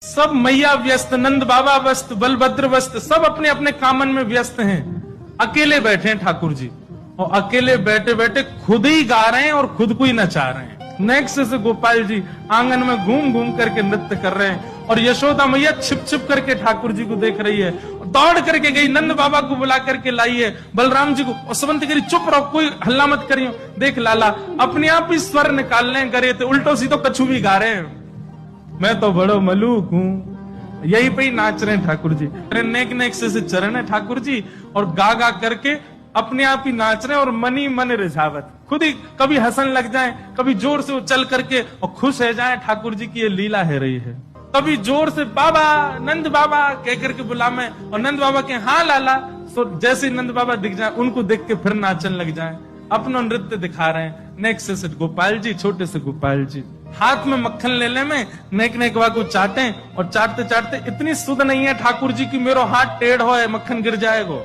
सब मैया व्यस्त, नंद बाबा व्यस्त, बलभद्र व्यस्त, सब अपने अपने कामन में व्यस्त हैं। अकेले बैठे हैं ठाकुर जी, और अकेले बैठे बैठे खुद ही गा रहे हैं और खुद को ही नचा रहे हैं। नेक्स्ट से गोपाल जी आंगन में घूम घूम करके नृत्य कर रहे हैं, और यशोदा मैया छिप छिप करके ठाकुर जी को देख रही है। दौड़ करके गई, नंद बाबा को बुला करके लाई है, बलराम जी को, और सुमंत करी चुप रहो, कोई हल्ला मत करियो। देख लाला अपने आप ही स्वर निकाल रहे करे थे, उल्टो सीधो कछु भी गा रहे हैं। मैं तो बड़ो मलूक हूं, यही पे ही नाच रहे हैं ठाकुर जी। नेक नेक से चरण है ठाकुर जी, और गा गा करके अपने आप ही नाच रहे हैं, और मन ही मन रिझावत, खुद ही कभी हंसन लग जाए, कभी जोर से उछल करके और खुश हो जाए ठाकुर जी की ये लीला है रही है। कभी जोर से बाबा, नंद बाबा कह करके बुलावे, और नंद बाबा के हाँ लाला, तो जैसे नंद बाबा दिख जाए उनको देख के फिर नाचन लग जाए, अपना नृत्य दिखा रहे हैं। नेक्स्ट से गोपाल जी, छोटे से गोपाल जी हाथ में मक्खन ले ले में नेक नेकवा को चाटे, और चाटते चाटते इतनी सुध नहीं है ठाकुर जी की मेरो हाथ टेढ़ हो है मक्खन गिर जाएगा,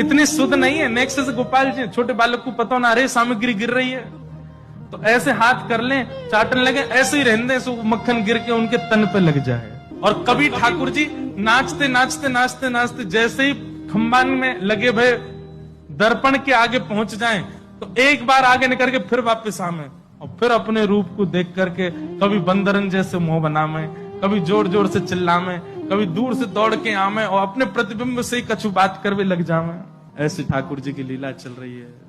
इतनी सुध नहीं है। नेक्स्ट से गोपाल जी, छोटे बालक को पता ना रहे सामग्री गिर रही है, तो ऐसे हाथ कर लें, चाटने लगे, ऐसे ही रहने से मक्खन गिर के उनके तन पे लग जाए। और कभी ठाकुर जी नाचते नाचते नाचते नाचते जैसे ही खंबान में लगे भय दर्पण के आगे पहुंच जाएं, तो एक बार आगे निकल के फिर वापस आवे, और फिर अपने रूप को देख करके कभी बंदरन जैसे मुंह बनावे, कभी जोर जोर से चिल्लावे, कभी दूर से दौड़ के आवे, और अपने प्रतिबिंब से ही कछु बात करवे लग जावे। ऐसी ठाकुर जी की लीला चल रही है।